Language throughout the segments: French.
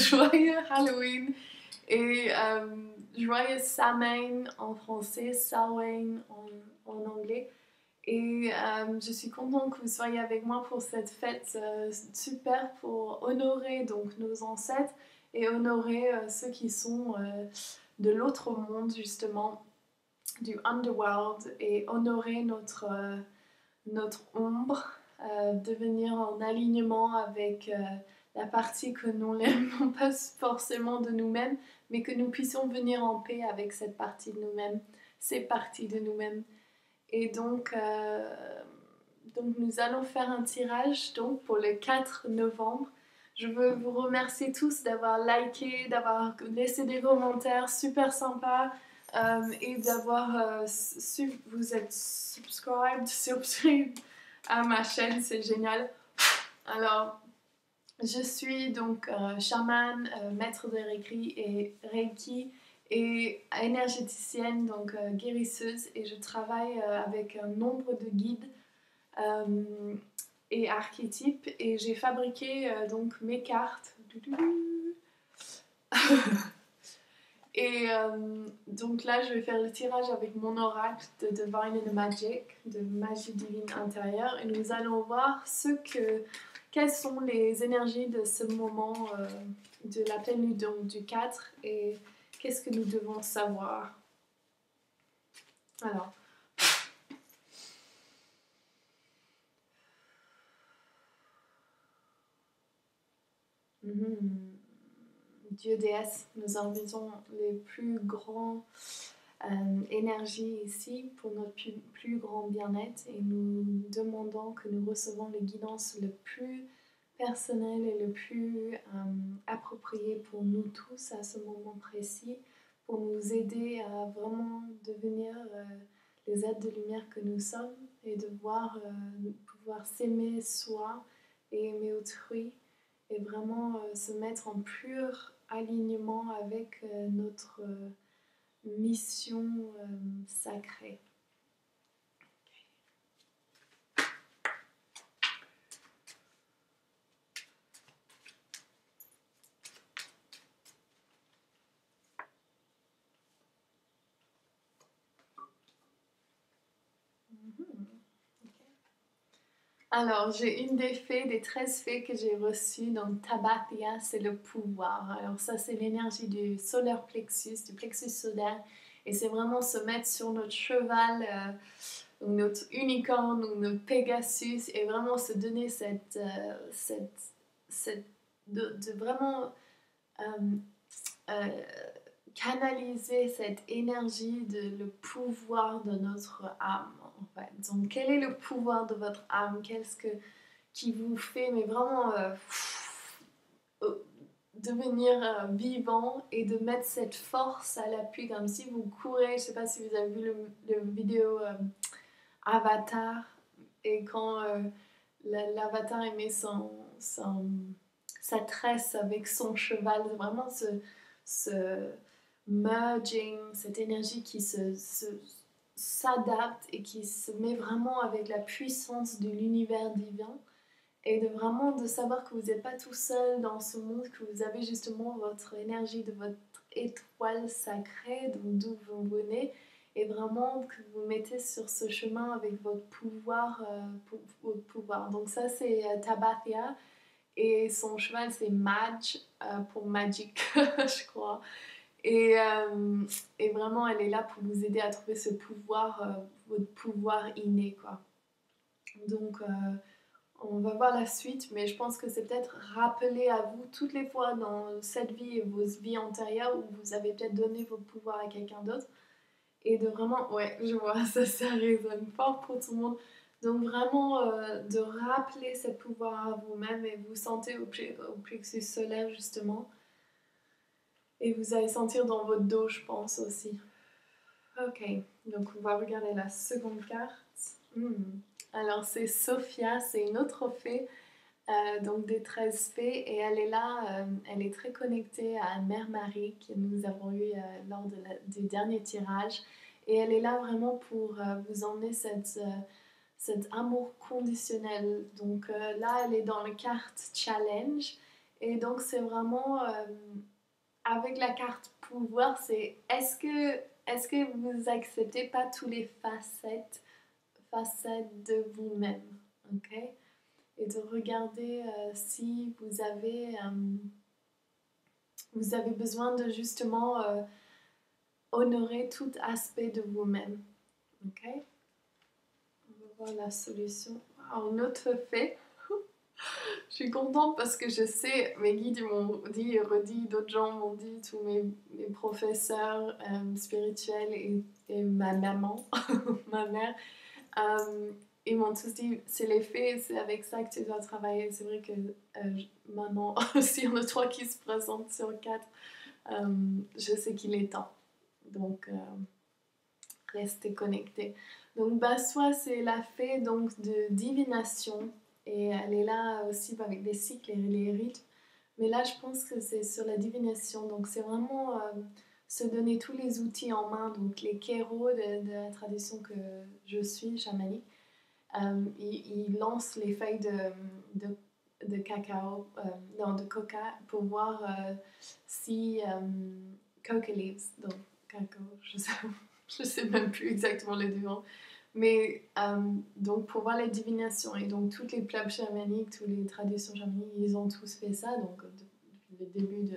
joyeux Halloween et joyeux Samhain en français, Samhain en anglais. Et je suis contente que vous soyez avec moi pour cette fête super pour honorer donc nos ancêtres et honorer ceux qui sont de l'autre monde justement, du underworld, et honorer notre ombre, devenir en alignement avec la partie que nous n'aimons pas forcément de nous-mêmes, mais que nous puissions venir en paix avec cette partie de nous-mêmes, ces parties de nous-mêmes. Et donc nous allons faire un tirage donc, pour le 4 novembre. Je veux vous remercier tous d'avoir liké, d'avoir laissé des commentaires super sympas et d'avoir vous êtes subscribed à ma chaîne, c'est génial. Alors, je suis donc chamane, maître de Reiki et énergéticienne, donc guérisseuse, et je travaille avec un nombre de guides et archétypes, et j'ai fabriqué donc mes cartes. Et donc là, je vais faire le tirage avec mon oracle de Divine and Magic, de magie divine intérieure, et nous allons voir quelles sont les énergies de ce moment de la pleine lune du 4 et qu'est-ce que nous devons savoir. Alors, Dieu, déesse, nous envisons les plus grands énergies ici pour notre plus grand bien-être, et nous demandons que nous recevons les guidances le plus personnel et le plus approprié pour nous tous à ce moment précis, pour nous aider à vraiment devenir les êtres de lumière que nous sommes et de pouvoir s'aimer soi et aimer autrui, et vraiment se mettre en pur alignement avec notre mission sacrée. Alors, j'ai une des fées, des 13 fées que j'ai reçues, donc Tabathia, c'est le pouvoir. Alors ça, c'est l'énergie du solar plexus, du plexus solaire, et c'est vraiment se mettre sur notre cheval, notre unicorne ou notre Pegasus, et vraiment se donner de vraiment canaliser cette énergie de le pouvoir de notre âme. En fait. Donc, quel est le pouvoir de votre âme? Qu'est-ce qui vous fait mais vraiment devenir vivant et de mettre cette force à l'appui, comme si vous courez. Je ne sais pas si vous avez vu le vidéo Avatar, et quand l'avatar met sa tresse avec son cheval, vraiment ce merging, cette énergie qui s'adapte et qui se met vraiment avec la puissance de l'univers divin, et de savoir que vous n'êtes pas tout seul dans ce monde, que vous avez justement votre énergie de votre étoile sacrée, d'où vous venez, et vraiment que vous mettez sur ce chemin avec votre pouvoir. Donc ça, c'est Tabathia, et son cheval, c'est Madge, pour Magic, je crois. Et vraiment, elle est là pour vous aider à trouver ce pouvoir, votre pouvoir inné, quoi. Donc, on va voir la suite, mais je pense que c'est peut-être rappeler à vous toutes les fois dans cette vie et vos vies antérieures où vous avez peut-être donné vos pouvoirs à quelqu'un d'autre, et de vraiment, ouais, je vois, ça résonne fort pour tout le monde. Donc vraiment, de rappeler ce pouvoir à vous-même, et vous sentez au plexus solaire justement. Et vous allez sentir dans votre dos, je pense aussi. Ok, donc on va regarder la seconde carte. Alors c'est Sophia, c'est une autre fée, donc des 13 fées, et elle est là, elle est très connectée à Mère Marie que nous avons eu lors du dernier tirage, et elle est là vraiment pour vous emmener cet amour conditionnel. Donc là, elle est dans la carte challenge, Et donc c'est vraiment avec la carte pouvoir, c'est est-ce que vous acceptez pas toutes les facettes de vous-même, ok? Et de regarder si vous avez besoin de justement honorer tout aspect de vous-même, ok? On va voir la solution. Alors, un autre fait. Je suis contente parce que je sais, mes guides m'ont dit et redit, d'autres gens m'ont dit, tous mes professeurs spirituels et ma maman, ma mère, ils m'ont tous dit, c'est les faits, c'est avec ça que tu dois travailler. C'est vrai que maintenant, s'il y en a 3 qui se présentent sur 4, je sais qu'il est temps. Donc, restez connectés. Donc, Baswa, c'est la fée donc, de divination. Et elle est là aussi avec les cycles et les rythmes. Mais là, je pense que c'est sur la divination. Donc, c'est vraiment se donner tous les outils en main. Donc, les kéros de la tradition que je suis, chamanique, ils lancent les feuilles de cacao, non, de coca, pour voir si coca leaves, donc cacao, je sais même plus exactement les deux. Mais donc pour voir les divinations et donc toutes les peuples chamaniques, toutes les traditions chamaniques, ils ont tous fait ça, donc depuis le début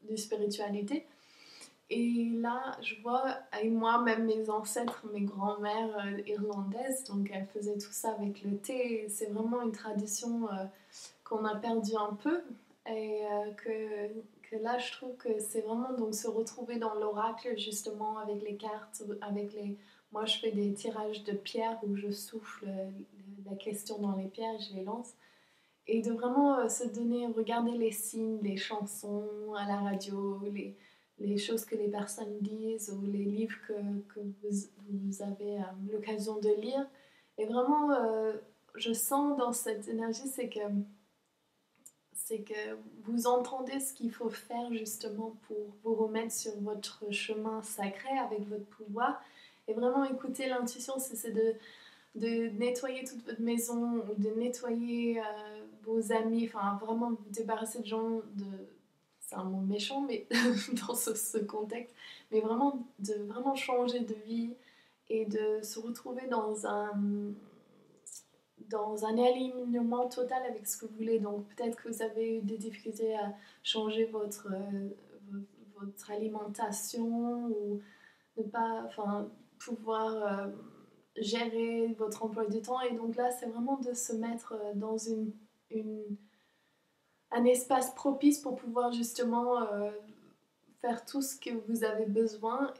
de spiritualité. Et là, je vois, et moi, même mes ancêtres, mes grands-mères irlandaises, donc elles faisaient tout ça avec le thé. C'est vraiment une tradition qu'on a perdue un peu et que là, je trouve que c'est vraiment donc se retrouver dans l'oracle, justement, avec les cartes, avec les... Moi, je fais des tirages de pierres où je souffle la question dans les pierres et je les lance. Et de vraiment se donner, regarder les signes, les chansons à la radio, les choses que les personnes disent ou les livres que vous avez l'occasion de lire. Et vraiment, je sens dans cette énergie, c'est que vous entendez ce qu'il faut faire justement pour vous remettre sur votre chemin sacré avec votre pouvoir. Et vraiment écouter l'intuition, c'est de nettoyer toute votre maison ou de nettoyer vos amis, enfin vraiment vous débarrasser de gens c'est un mot méchant mais dans ce contexte, mais vraiment de vraiment changer de vie et de se retrouver dans un alignement total avec ce que vous voulez. Donc peut-être que vous avez eu des difficultés à changer votre alimentation ou ne pas, enfin, pouvoir gérer votre emploi du temps. Et donc là, c'est vraiment de se mettre dans un espace propice pour pouvoir justement faire tout ce que vous avez besoin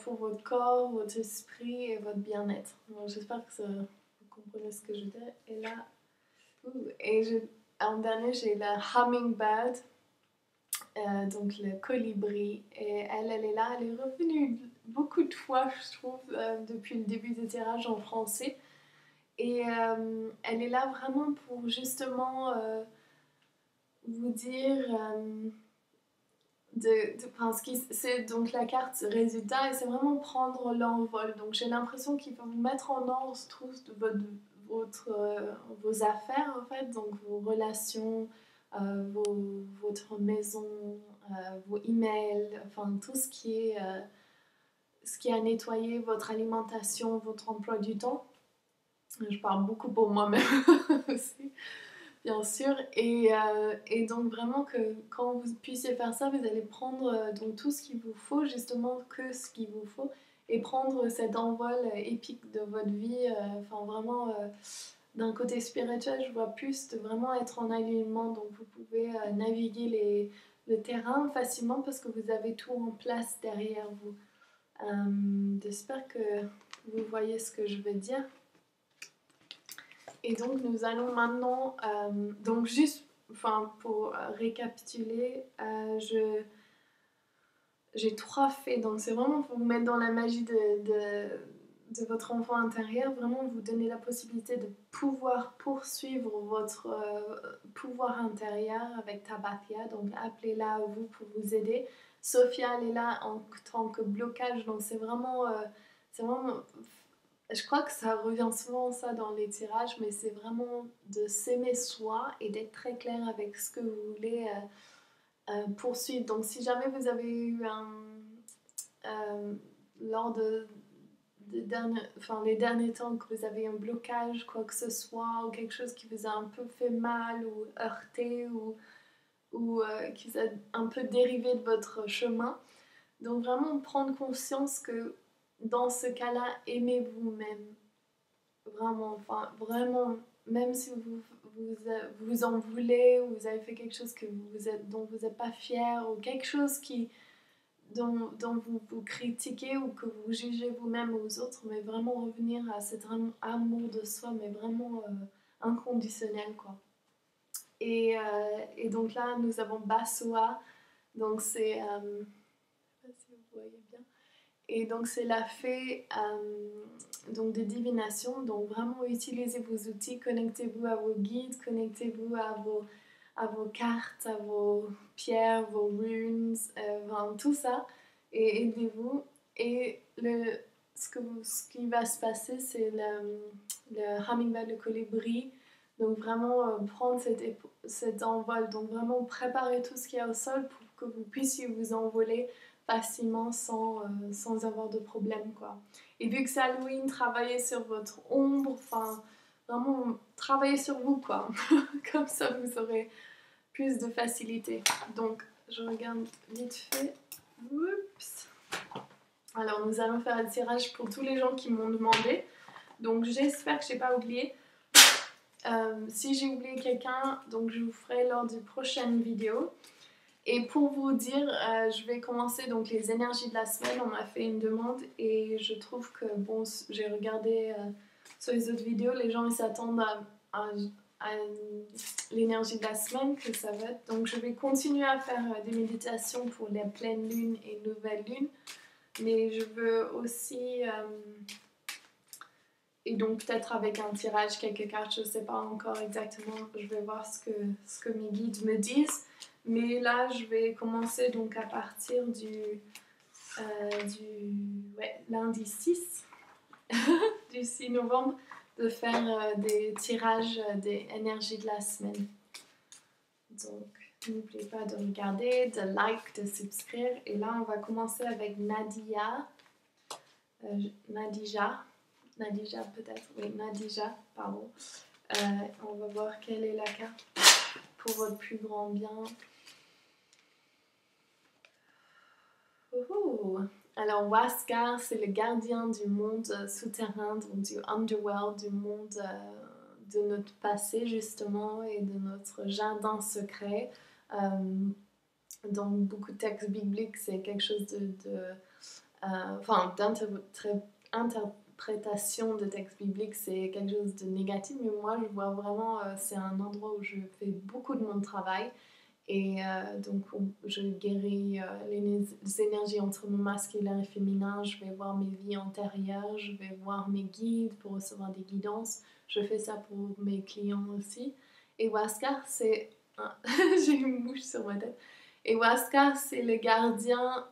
pour votre corps, votre esprit et votre bien-être. Donc j'espère que vous comprenez ce que je dis. Et là, en dernier, j'ai la hummingbird. Donc le colibri, et elle est là, elle est revenue beaucoup de fois, je trouve, depuis le début des tirages en français, et elle est là vraiment pour justement vous dire c'est donc la carte résultat, et c'est vraiment prendre l'envol. Donc j'ai l'impression qu'il faut vous mettre en ordre tous vos affaires en fait, donc vos relations, votre maison, vos emails, enfin tout ce qui est à nettoyer, votre alimentation, votre emploi du temps. Je parle beaucoup pour moi-même aussi, bien sûr. Et donc vraiment que quand vous puissiez faire ça, vous allez prendre donc tout ce qu'il vous faut, justement que ce qu'il vous faut, et prendre cet envol épique de votre vie, enfin vraiment d'un côté spirituel, je vois plus de vraiment être en alignement, donc vous pouvez naviguer le terrain facilement parce que vous avez tout en place derrière vous. J'espère que vous voyez ce que je veux dire. Et donc nous allons maintenant, donc juste pour récapituler, j'ai 3 faits, donc c'est vraiment pour vous mettre dans la magie de votre enfant intérieur, vraiment vous donner la possibilité de pouvoir poursuivre votre pouvoir intérieur avec Tabathia, donc appelez-la à vous pour vous aider. Sophia, elle est là en tant que blocage, donc c'est vraiment je crois que ça revient souvent ça dans les tirages, mais c'est vraiment de s'aimer soi et d'être très clair avec ce que vous voulez poursuivre. Donc si jamais vous avez eu lors les derniers temps que vous avez un blocage, quoi que ce soit, ou quelque chose qui vous a un peu fait mal ou heurté ou qui vous a un peu dérivé de votre chemin, donc vraiment prendre conscience que dans ce cas-là, aimez vous-même. Vraiment, enfin vraiment, même si vous en voulez ou vous avez fait quelque chose dont vous n'êtes pas fier ou quelque chose dont vous vous critiquez ou que vous jugez vous-même ou aux autres, mais vraiment revenir à cet amour de soi, mais vraiment inconditionnel, quoi. Et donc là, nous avons Bassoa, donc c'est, je sais pas si vous voyez bien, et donc c'est la fée donc de divination, donc vraiment utilisez vos outils, connectez-vous à vos guides, connectez-vous à vos cartes, à vos pierres, vos runes, enfin, tout ça, et aidez-vous. Et ce qui va se passer, c'est le hummingbird, le colibri. Donc vraiment prendre cet envol, donc vraiment préparer tout ce qu'il y a au sol pour que vous puissiez vous envoler facilement sans avoir de problème, quoi. Et vu que c'est Halloween, travaillez sur votre ombre, enfin vraiment travaillez sur vous, quoi. Comme ça vous aurez plus de facilité. Donc je regarde vite fait. Oups. Alors nous allons faire le tirage pour tous les gens qui m'ont demandé. Donc j'espère que je n'ai pas oublié. Si j'ai oublié quelqu'un, donc je vous ferai lors d'une prochaine vidéo. Et pour vous dire, je vais commencer donc les énergies de la semaine. On m'a fait une demande et je trouve que, bon, j'ai regardé sur les autres vidéos, les gens ils s'attendent à l'énergie de la semaine que ça va être. Donc je vais continuer à faire des méditations pour les pleines lunes et nouvelles lunes. Mais je veux aussi... et donc peut-être avec un tirage, quelques cartes, je ne sais pas encore exactement. Je vais voir ce que mes guides me disent. Mais là, je vais commencer donc à partir du lundi 6, du 6 novembre, de faire des tirages des énergies de la semaine. Donc, n'oubliez pas de regarder, de like, de subscrire. Et là, on va commencer avec Nadija peut-être, oui, Nadija, pardon. On va voir quelle est la carte pour votre plus grand bien. Alors Huascar, c'est le gardien du monde souterrain, donc du underworld, du monde de notre passé justement et de notre jardin secret. Donc beaucoup de textes bibliques, c'est quelque chose d'interprétation de textes bibliques, c'est quelque chose de négatif, mais moi je vois vraiment, c'est un endroit où je fais beaucoup de mon travail. Et donc, je guéris les énergies entre mon masculin et féminin. Je vais voir mes vies antérieures. Je vais voir mes guides pour recevoir des guidances. Je fais ça pour mes clients aussi. Et Huascar, c'est... J'ai une mouche sur ma tête. Et Huascar, c'est le gardien,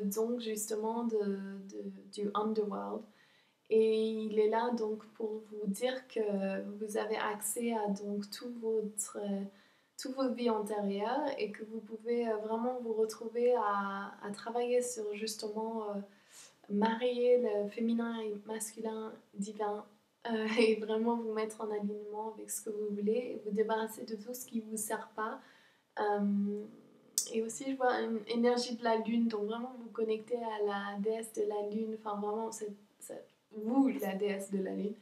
donc justement, du underworld. Et il est là donc pour vous dire que vous avez accès à donc toute votre vie antérieure et que vous pouvez vraiment vous retrouver à travailler sur justement marier le féminin et masculin divin et vraiment vous mettre en alignement avec ce que vous voulez et vous débarrasser de tout ce qui ne vous sert pas. Et aussi je vois une énergie de la lune, donc vraiment vous connecter à la déesse de la lune, enfin vraiment c'est vous la déesse de la lune.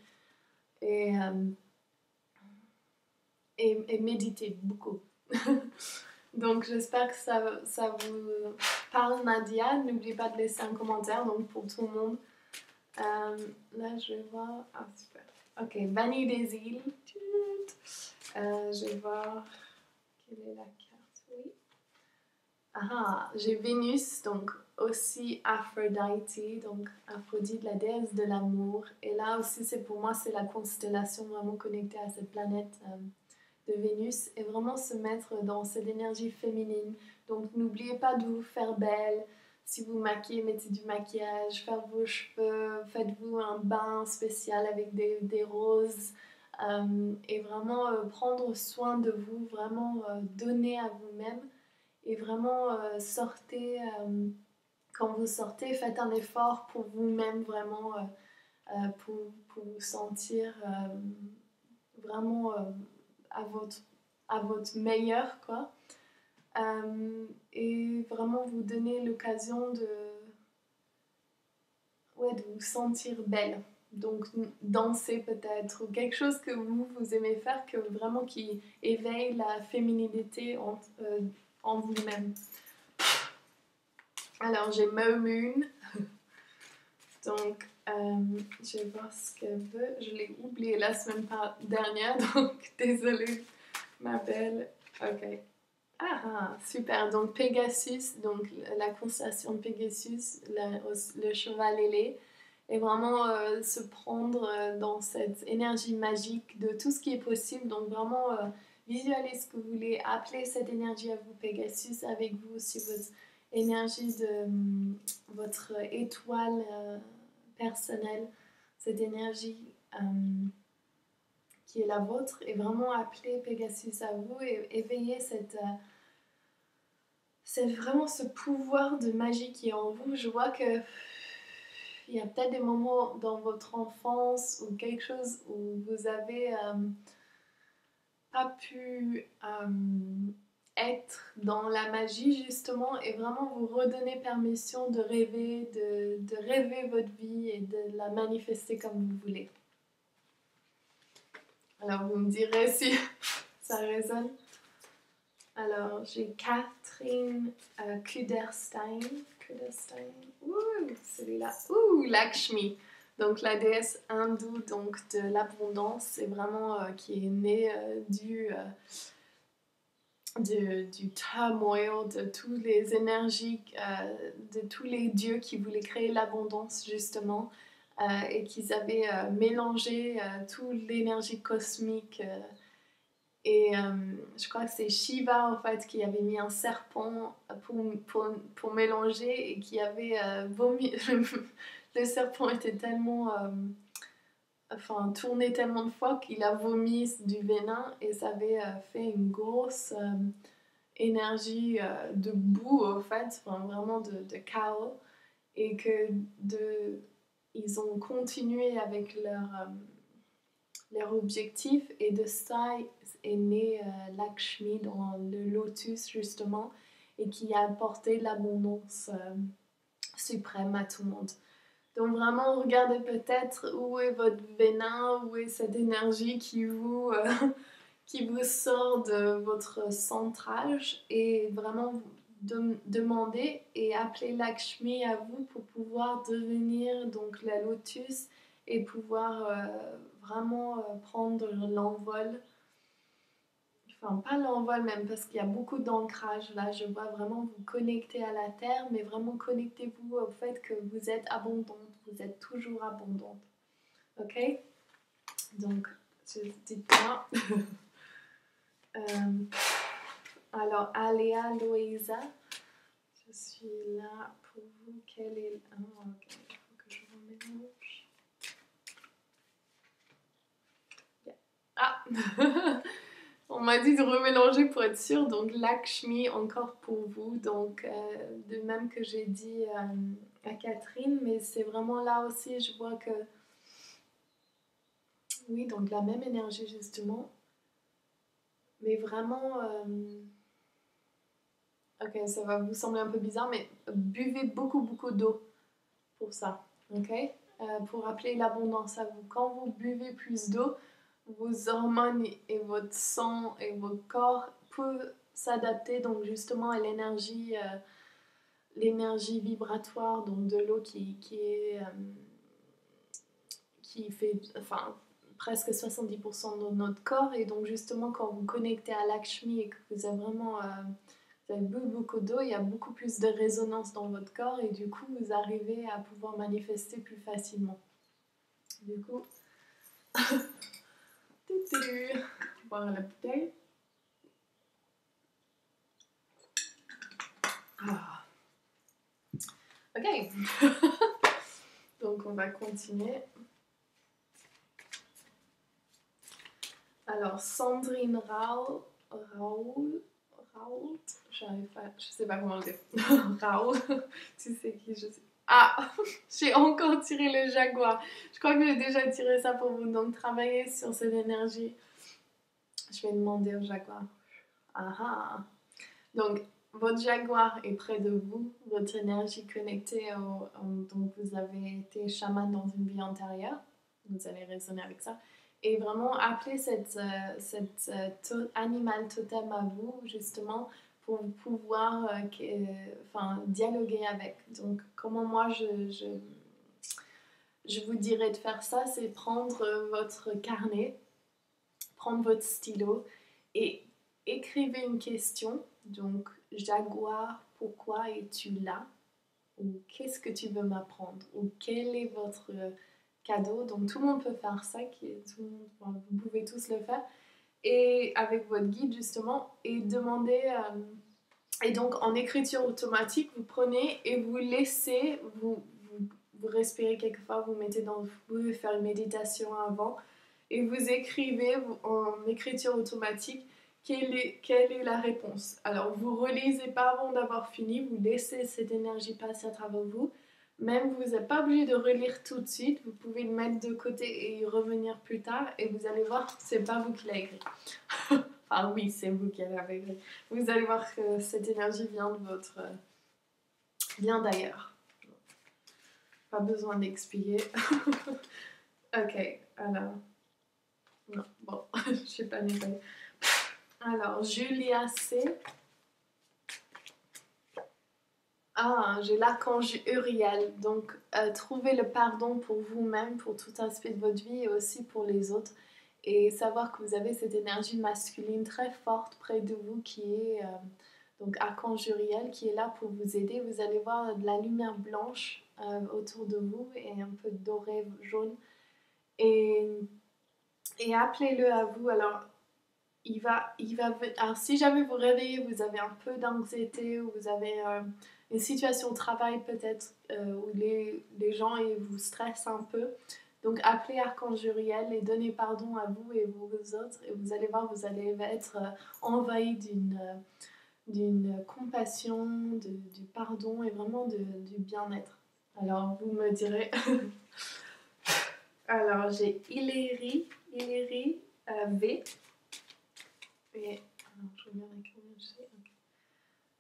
Et méditez beaucoup. Donc j'espère que ça vous parle, Nadia. N'oubliez pas de laisser un commentaire donc pour tout le monde. Là je vais voir. Ah super. Ok, Vanille des îles. Je vais voir quelle est la carte. Oui. Ah, j'ai Vénus, donc aussi Aphrodite, donc Aphrodite, la déesse de l'amour. Et là aussi, pour moi, c'est la constellation vraiment connectée à cette planète de Vénus et vraiment se mettre dans cette énergie féminine. Donc n'oubliez pas de vous faire belle, Si vous maquillez, mettez du maquillage, faire vos cheveux, faites-vous un bain spécial avec des roses. Et vraiment prendre soin de vous, vraiment donner à vous-même. Et vraiment sortez, quand vous sortez, faites un effort pour vous-même, vraiment pour vous sentir vraiment à votre meilleur, quoi. Et vraiment vous donner l'occasion de vous sentir belle. Donc danser peut-être, ou quelque chose que vous aimez faire, vraiment qui éveille la féminité en vous-même. Alors j'ai Mo Moon, donc je vais voir ce qu'elle veut. Je l'ai oublié la semaine dernière, donc désolée ma belle. Ok. Ah, super. Donc Pegasus, donc la constellation de Pegasus, le cheval ailé, et vraiment se prendre dans cette énergie magique de tout ce qui est possible. Donc vraiment visualisez ce que vous voulez, appelez cette énergie à vous, Pegasus, avec vous, si votre énergie de votre étoile personnelle, cette énergie qui est la vôtre, et vraiment appeler Pegasus à vous et éveiller c'est vraiment ce pouvoir de magie qui est en vous. Je vois que il y a peut-être des moments dans votre enfance ou quelque chose où vous avez pas pu être dans la magie justement, et vraiment vous redonner permission de rêver, de rêver votre vie et de la manifester comme vous voulez. Alors vous me direz si ça résonne. Alors j'ai Catherine Kuderstein. Ouh, celui-là. Ouh, Lakshmi. Donc la déesse hindoue donc de l'abondance, c'est vraiment qui est née du turmoil, de toutes les énergies, de tous les dieux qui voulaient créer l'abondance justement, et qu'ils avaient mélangé toute l'énergie cosmique. Et je crois que c'est Shiva en fait qui avait mis un serpent pour mélanger, et qui avait vomi. Le serpent était tellement tourné tellement de fois qu'il a vomi du venin, et ça avait fait une grosse énergie de boue en fait, vraiment de chaos, et que ils ont continué avec leur objectif, et de ça est né Lakshmi dans le lotus justement, et qui a apporté l'abondance suprême à tout le monde. Donc vraiment regardez peut-être où est votre venin, où est cette énergie qui vous sort de votre centrage, et vraiment demander et appeler Lakshmi à vous pour pouvoir devenir donc la lotus, et pouvoir vraiment prendre l'envol. Enfin, pas l'envol même, parce qu'il y a beaucoup d'ancrage. Là, je vois vraiment vous connecter à la terre, mais vraiment connectez-vous au fait que vous êtes abondante. Vous êtes toujours abondante. Ok? Donc, dites-moi. Alors, Aléa Loïsa, je suis là pour vous. Quel est... Oh, ok, il faut que je remélange. Yeah. Ah On m'a dit de remélanger pour être sûre, donc Lakshmi encore pour vous, donc de même que j'ai dit à Catherine, mais c'est vraiment là aussi, je vois que oui, donc la même énergie justement, mais vraiment ok, ça va vous sembler un peu bizarre, mais buvez beaucoup d'eau pour ça, ok, pour appeler l'abondance à vous. Quand vous buvez plus d'eau, vos hormones et votre sang et votre corps peuvent s'adapter donc justement à l'énergie vibratoire, donc de l'eau qui fait presque 70% de notre corps. Et donc justement quand vous connectez à Lakshmi et que vous avez vraiment vous avez bu beaucoup d'eau, il y a beaucoup plus de résonance dans votre corps, et du coup vous arrivez à pouvoir manifester plus facilement. Du coup boire la bouteille. Ah. Ok. Donc on va continuer. Alors Sandrine Raoult, je sais pas comment le dire. Raoult, tu sais qui je suis. Ah, j'ai encore tiré le jaguar. Je crois que j'ai déjà tiré ça pour vous. Donc travaillez sur cette énergie. Je vais demander au jaguar. Ah ah. Donc votre jaguar est près de vous, votre énergie connectée donc vous avez été chaman dans une vie antérieure, vous allez raisonner avec ça, et vraiment appelez cet animal totem à vous, justement, pour pouvoir dialoguer avec. Donc comment moi je vous dirais de faire ça, c'est prendre votre carnet, prendre votre stylo et écrivez une question, donc jaguar, pourquoi es-tu là? Ou qu'est-ce que tu veux m'apprendre? Ou quel est votre cadeau? Donc tout le monde peut faire ça, vous pouvez tous le faire. Et avec votre guide justement, et demander... et donc en écriture automatique, vous prenez et vous laissez, vous respirez quelquefois, vous pouvez faire une méditation avant, et vous écrivez en écriture automatique quelle est la réponse. Alors, vous ne relisez pas avant d'avoir fini, vous laissez cette énergie passer à travers vous. Même vous n'êtes pas obligé de relire tout de suite, vous pouvez le mettre de côté et y revenir plus tard, et vous allez voir, c'est pas vous qui l'avez écrit. Ah oui, c'est vous qui l'avez écrit. Vous allez voir que cette énergie vient d'ailleurs. Pas besoin d'expliquer. Ok, alors... Non, bon, je sais pas nettoyer. Alors, Julia C. Ah, j'ai l'archange Uriel. Donc, trouvez le pardon pour vous-même, pour tout aspect de votre vie et aussi pour les autres. Et savoir que vous avez cette énergie masculine très forte près de vous qui est, donc, archange Uriel, qui est là pour vous aider. Vous allez voir de la lumière blanche autour de vous et un peu doré, jaune. Et appelez-le à vous. Alors, alors si jamais vous réveillez, vous avez un peu d'anxiété ou vous avez une situation au travail peut-être où les gens vous stressent un peu, donc appelez Archange Uriel et donnez pardon à vous et vous autres, et vous allez voir, vous allez être envahi d'une compassion, du pardon et vraiment du bien-être. Alors vous me direz. Alors j'ai Hilary V. Et, alors, je regarde avec combien j'ai. Okay.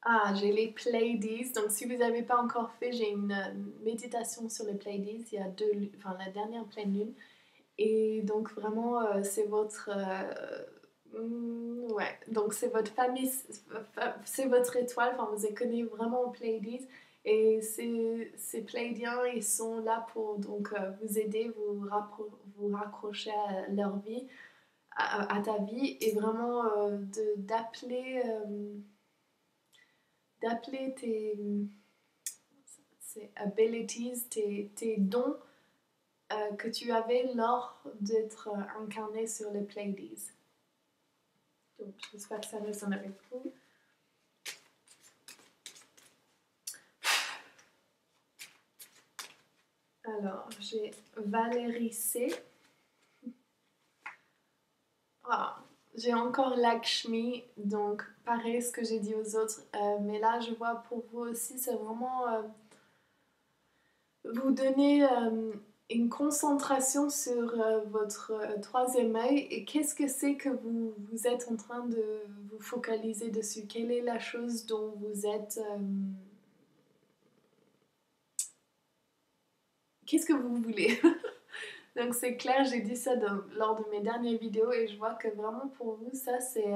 Ah, j'ai les Pleiades. Donc, si vous n'avez pas encore fait, j'ai une méditation sur les Pleiades. Il y a la dernière pleine lune. Et donc, vraiment, c'est votre. Ouais, donc c'est votre famille, c'est votre étoile. Enfin, vous êtes connu vraiment aux Pleiades. Et ces Pleiadiens, ils sont là pour donc, vous aider, vous raccrocher à leur vie. À ta vie et vraiment d'appeler tes abilities, tes dons que tu avais lors d'être incarné sur les Pleiades. Donc j'espère que ça résonne avec vous. Alors j'ai Valérie C. Ah, j'ai encore Lakshmi, donc pareil ce que j'ai dit aux autres, mais là je vois pour vous aussi, c'est vraiment vous donner une concentration sur votre troisième œil et qu'est-ce que c'est que vous êtes en train de vous focaliser dessus, quelle est la chose dont vous êtes... qu'est-ce que vous voulez? Donc c'est clair, j'ai dit ça lors de mes dernières vidéos et je vois que vraiment pour vous, ça c'est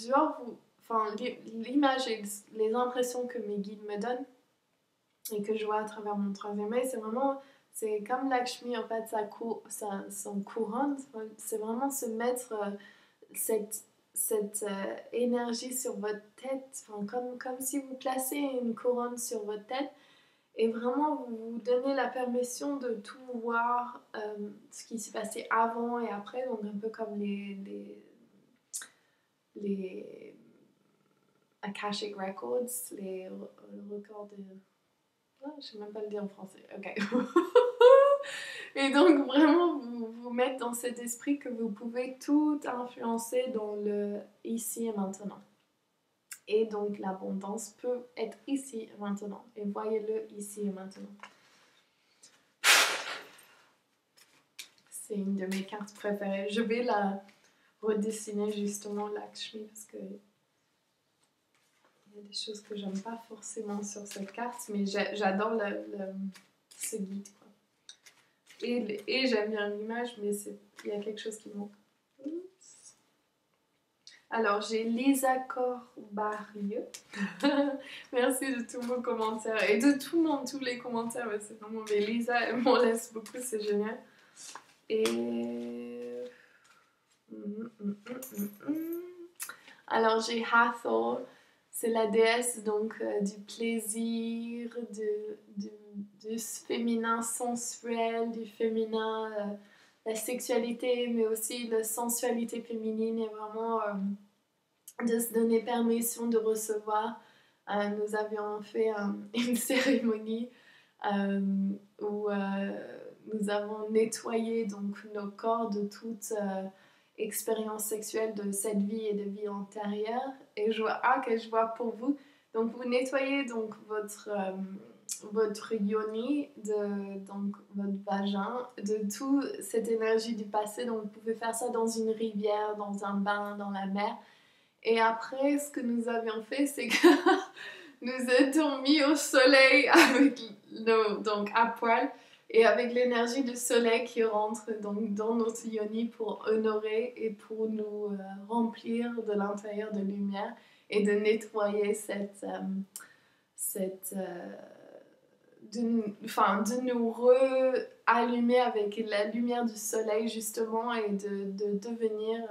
genre, l'image et les impressions que mes guides me donnent et que je vois à travers mon troisième œil, c'est comme Lakshmi en fait, son couronne, c'est vraiment se mettre cette énergie sur votre tête, comme si vous placez une couronne sur votre tête. Et vraiment, vous vous donnez la permission de tout voir, ce qui s'est passé avant et après, donc un peu comme les Akashic Records, les records Oh, je sais même pas le dire en français. Ok. Et donc vraiment vous mettre dans cet esprit que vous pouvez tout influencer dans le ici et maintenant. Et donc l'abondance peut être ici et maintenant. Et voyez-le ici et maintenant. C'est une de mes cartes préférées. Je vais la redessiner justement, Lakshmi, parce que il y a des choses que j'aime pas forcément sur cette carte, mais j'adore ce guide, quoi. Et j'aime bien l'image, mais il y a quelque chose qui manque. Oups. Alors, j'ai Lisa Corbarieux. Merci de tous vos commentaires et de tout le monde, tous les commentaires. C'est vraiment, mais Lisa, elle m'en laisse beaucoup, c'est génial. Et... Alors, j'ai Hathor. C'est la déesse donc du plaisir, du féminin sensuel, du féminin, la sexualité, mais aussi la sensualité féminine et vraiment de se donner permission de recevoir. Nous avions fait une cérémonie où nous avons nettoyé donc nos corps de toute expérience sexuelle de cette vie et de vie antérieure. Et je vois pour vous. Donc vous nettoyez donc votre yoni, donc votre vagin, de toute cette énergie du passé. Donc vous pouvez faire ça dans une rivière, dans un bain, dans la mer. Et après, ce que nous avions fait, c'est que nous étions mis au soleil avec donc à poil et avec l'énergie du soleil qui rentre donc dans notre yoni pour honorer et pour nous remplir de l'intérieur de lumière et de nettoyer de nous re-allumer avec la lumière du soleil justement et de devenir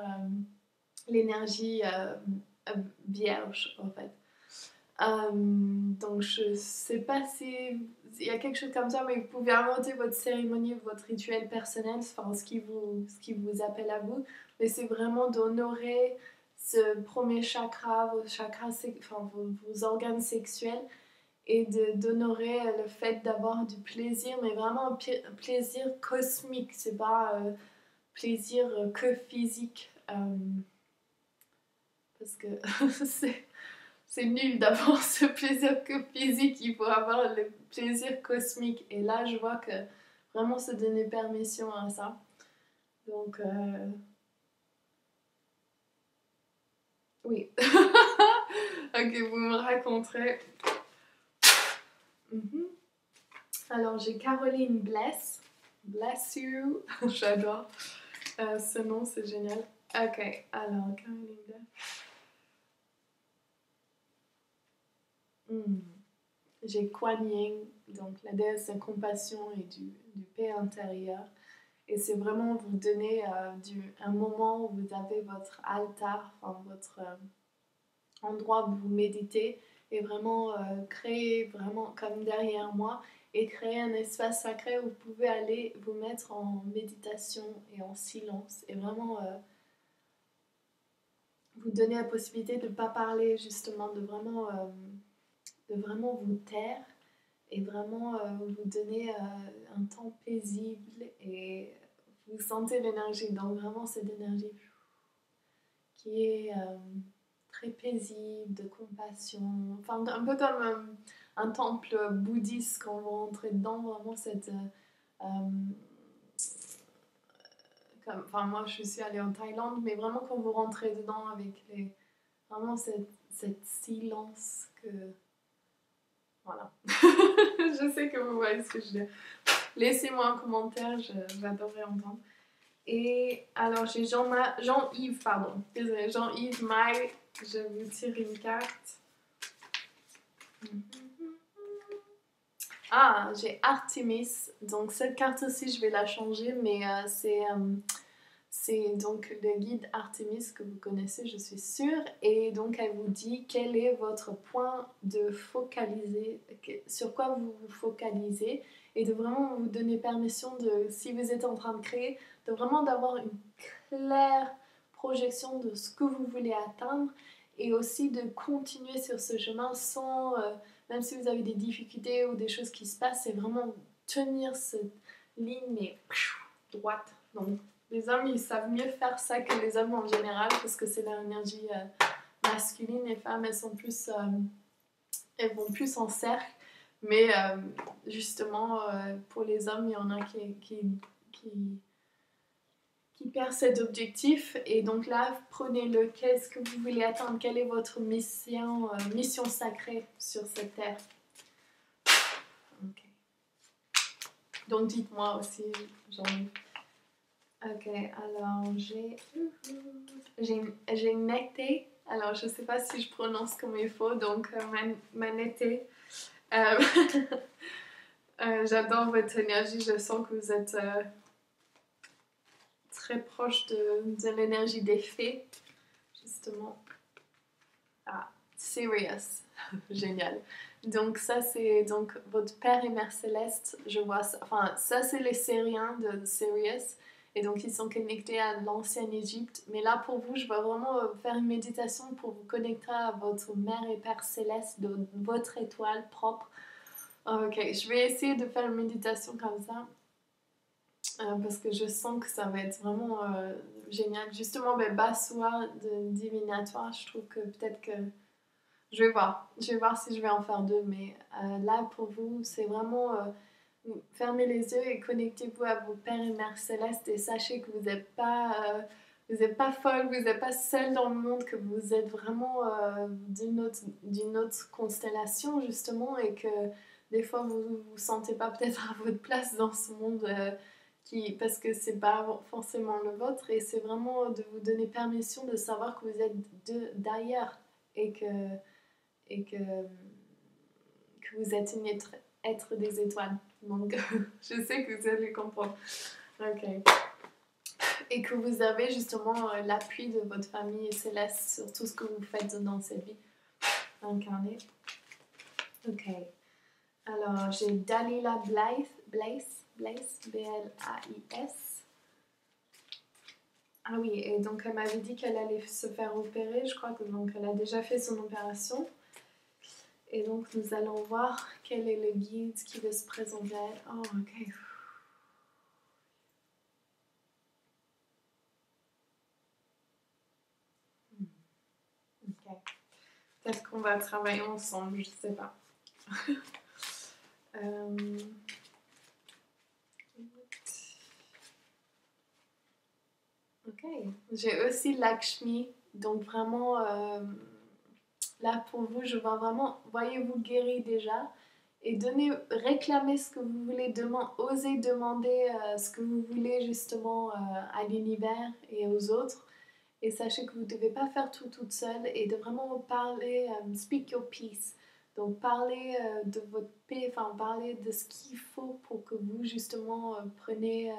l'énergie vierge en fait. Donc je sais pas si il y a quelque chose comme ça, mais vous pouvez inventer votre cérémonie, votre rituel personnel, enfin ce qui vous appelle à vous, mais c'est vraiment d'honorer ce premier chakra, vos chakras, enfin vos organes sexuels, et d'honorer le fait d'avoir du plaisir, mais vraiment un plaisir cosmique, c'est pas plaisir que physique, parce que c'est nul d'avoir ce plaisir que physique, il faut avoir le plaisir cosmique. Et là, je vois que vraiment se donner permission à ça. Donc, oui. Ok, vous me raconterez. Alors, j'ai Caroline Bless. Bless you. J'adore. Ce nom, c'est génial. Ok, alors, Caroline Bless. J'ai Kuan Yin, donc la déesse de compassion et du paix intérieur. Et c'est vraiment vous donner un moment où vous avez votre altar, enfin votre endroit où vous méditez, et vraiment créer vraiment comme derrière moi, et créer un espace sacré où vous pouvez aller vous mettre en méditation et en silence, et vraiment vous donner la possibilité de ne pas parler, justement, de vraiment vous taire et vraiment vous donner un temps paisible, et vous sentez l'énergie, donc vraiment cette énergie qui est très paisible, de compassion, enfin un peu comme un temple bouddhiste quand vous rentrez dedans, vraiment cette... enfin moi je suis allée en Thaïlande, mais vraiment quand vous rentrez dedans avec vraiment cette silence que... Voilà. Je sais que vous voyez ce que je dis. Laissez-moi un commentaire, j'adorerais entendre. Et alors j'ai Jean-Yves, pardon. Désolée, Jean-Yves Maille. Je vous tire une carte. Ah, j'ai Artemis. Donc cette carte aussi, je vais la changer, mais c'est donc le guide Artemis que vous connaissez, je suis sûre. Et donc elle vous dit quel est votre point de focaliser, sur quoi vous vous focalisez, et de vraiment vous donner permission de, si vous êtes en train de créer, de vraiment d'avoir une claire projection de ce que vous voulez atteindre, et aussi de continuer sur ce chemin sans, même si vous avez des difficultés ou des choses qui se passent, c'est vraiment tenir cette ligne mais droite. Donc les hommes ils savent mieux faire ça que les hommes en général parce que c'est leur énergie masculine. Les femmes elles vont plus en cercle, mais justement pour les hommes il y en a qui perd cet objectif. Et donc là, prenez-le. Qu'est-ce que vous voulez atteindre? Quelle est votre mission sacrée sur cette terre? Okay. Donc dites-moi aussi, Ok, alors j'ai Nete. Alors je ne sais pas si je prononce comme il faut, donc Manete. J'adore votre énergie, je sens que vous êtes très proche de l'énergie des fées, justement. Ah, Sirius, génial. Donc ça c'est donc votre père et mère céleste, je vois ça. Enfin ça c'est les Syriens de Sirius et donc ils sont connectés à l'ancienne Égypte. Mais là pour vous je vais vraiment faire une méditation pour vous connecter à votre mère et père céleste de votre étoile propre. Ok, je vais essayer de faire une méditation comme ça. Parce que je sens que ça va être vraiment génial. Justement, Bassoir de divinatoire, je trouve que peut-être que... Je vais voir si je vais en faire deux, mais là pour vous, c'est vraiment fermez les yeux et connectez-vous à vos pères et mères célestes et sachez que vous n'êtes pas folle, vous n'êtes pas seule dans le monde, que vous êtes vraiment d'une autre constellation justement et que des fois vous ne vous sentez pas peut-être à votre place dans ce monde parce que c'est pas forcément le vôtre et c'est vraiment de vous donner permission de savoir que vous êtes d'ailleurs et que vous êtes une être des étoiles. Donc, je sais que vous allez comprendre. Ok. Et que vous avez justement l'appui de votre famille céleste sur tout ce que vous faites dans cette vie incarnée. Ok. Alors, j'ai Dalila Blaise, B-L-A-I-S. Ah oui, et donc elle m'avait dit qu'elle allait se faire opérer. Je crois que donc elle a déjà fait son opération. Et donc, nous allons voir quel est le guide qui veut se présenter à elle. Oh, ok. Ok. Peut-être qu'on va travailler ensemble, je sais pas. Ok. J'ai aussi Lakshmi. Donc, vraiment, là pour vous, je vois vraiment, voyez-vous guéri déjà. Et réclamez ce que vous voulez, osez demander ce que vous voulez justement à l'univers et aux autres. Et sachez que vous ne devez pas faire tout toute seule et de vraiment parler, speak your peace. Donc parler de votre paix, enfin parler de ce qu'il faut pour que vous justement preniez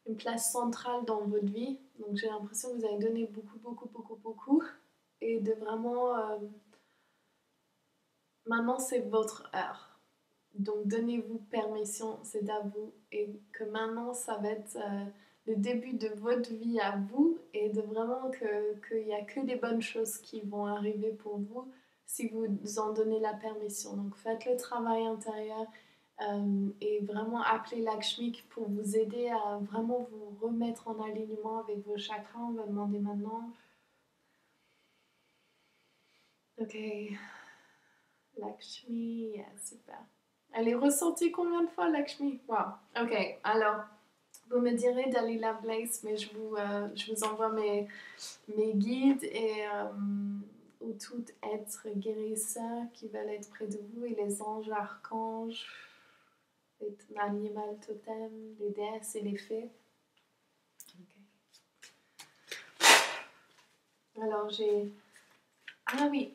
une place centrale dans votre vie. Donc j'ai l'impression que vous avez donné beaucoup et de vraiment... maintenant c'est votre heure. Donc donnez-vous permission, c'est à vous. Et que maintenant ça va être le début de votre vie à vous et de vraiment qu'il n'y a que des bonnes choses qui vont arriver pour vous si vous en donnez la permission. Donc faites le travail intérieur et vraiment appelez Lakshmi pour vous aider à vraiment vous remettre en alignement avec vos chakras. On va demander maintenant. Ok. Lakshmi, yeah, super. Elle est ressortie combien de fois, Lakshmi? Wow. Ok, alors, vous me direz Dalila Blaise, mais je vous envoie mes guides et ou tout être guérisseur qui veulent être près de vous et les anges, archanges, les animaux totems, les déesses et les fées. Okay. Alors, j'ai... Ah oui,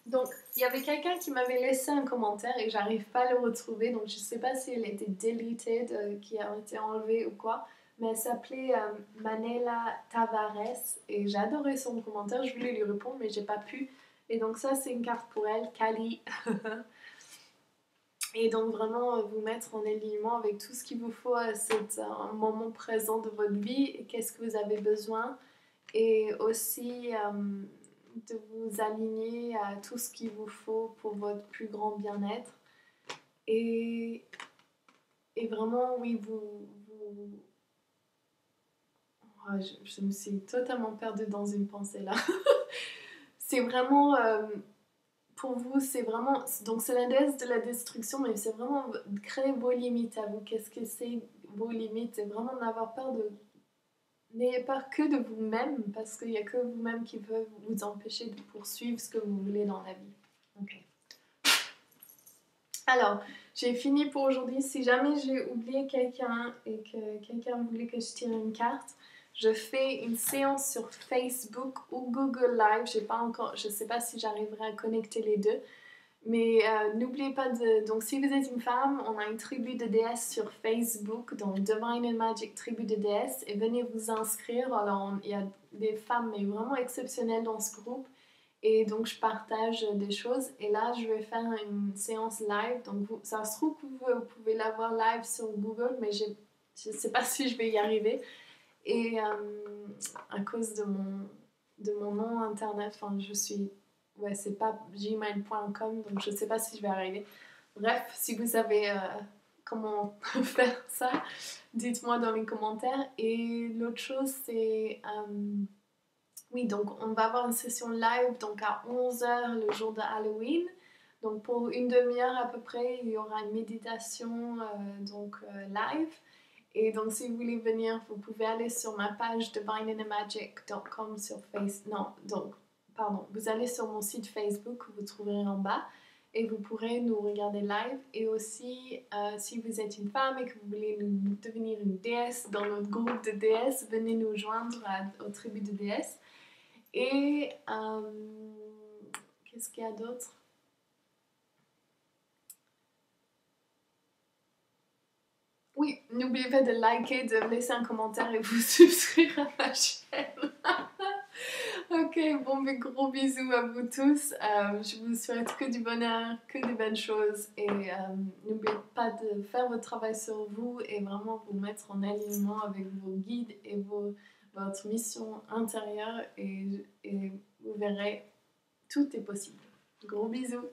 donc, il y avait quelqu'un qui m'avait laissé un commentaire et j'arrive pas à le retrouver, donc je sais pas si elle était deleted, qui a été enlevée ou quoi, mais elle s'appelait Manela Tavares et j'adorais son commentaire, je voulais lui répondre mais j'ai pas pu. Et donc ça c'est une carte pour elle, Kali. Et donc vraiment vous mettre en alignement avec tout ce qu'il vous faut à cet moment présent de votre vie et qu'est-ce que vous avez besoin. Et aussi... de vous aligner à tout ce qu'il vous faut pour votre plus grand bien-être. Et vraiment, oui, oh, je me suis totalement perdue dans une pensée là. C'est vraiment, pour vous, c'est vraiment, donc c'est la déesse de la destruction, mais c'est vraiment créer vos limites à vous. Qu'est-ce que c'est vos limites? C'est vraiment n'avoir peur de... N'ayez peur que de vous-même, parce qu'il n'y a que vous-même qui peut vous empêcher de poursuivre ce que vous voulez dans la vie. Ok. Alors, j'ai fini pour aujourd'hui. Si jamais j'ai oublié quelqu'un et que quelqu'un voulait que je tire une carte, je fais une séance sur Facebook ou Google Live. Je ne sais pas si j'arriverai à connecter les deux. Mais n'oubliez pas de... Donc si vous êtes une femme, on a une tribu de déesses sur Facebook, donc Divine and Magic Tribu de déesses, et venez vous inscrire. Alors il y a des femmes mais vraiment exceptionnelles dans ce groupe, et donc je partage des choses. Et là je vais faire une séance live, donc ça se trouve que vous pouvez la voir live sur Google, mais je ne sais pas si je vais y arriver. Et à cause de mon nom internet, enfin je suis... Ouais, c'est pas gmail.com, donc je sais pas si je vais arriver. Bref, si vous savez comment faire ça, dites-moi dans les commentaires. Et l'autre chose, c'est... oui, donc on va avoir une session live donc à 11h le jour de Halloween. Donc pour une demi-heure à peu près, il y aura une méditation live. Et donc si vous voulez venir, vous pouvez aller sur ma page divineandthemagic.com sur Facebook. Non, donc pardon, vous allez sur mon site Facebook, vous trouverez en bas, et vous pourrez nous regarder live. Et aussi, si vous êtes une femme et que vous voulez devenir une déesse dans notre groupe de déesses, venez nous joindre aux tribus de déesses. Et qu'est-ce qu'il y a d'autre? Oui, n'oubliez pas de liker, de laisser un commentaire et vous souscrire à ma chaîne. Ok, bon, mais gros bisous à vous tous. Je vous souhaite que du bonheur, que des bonnes choses. Et n'oubliez pas de faire votre travail sur vous et vraiment vous mettre en alignement avec vos guides et votre mission intérieure. Et vous verrez, tout est possible. Gros bisous.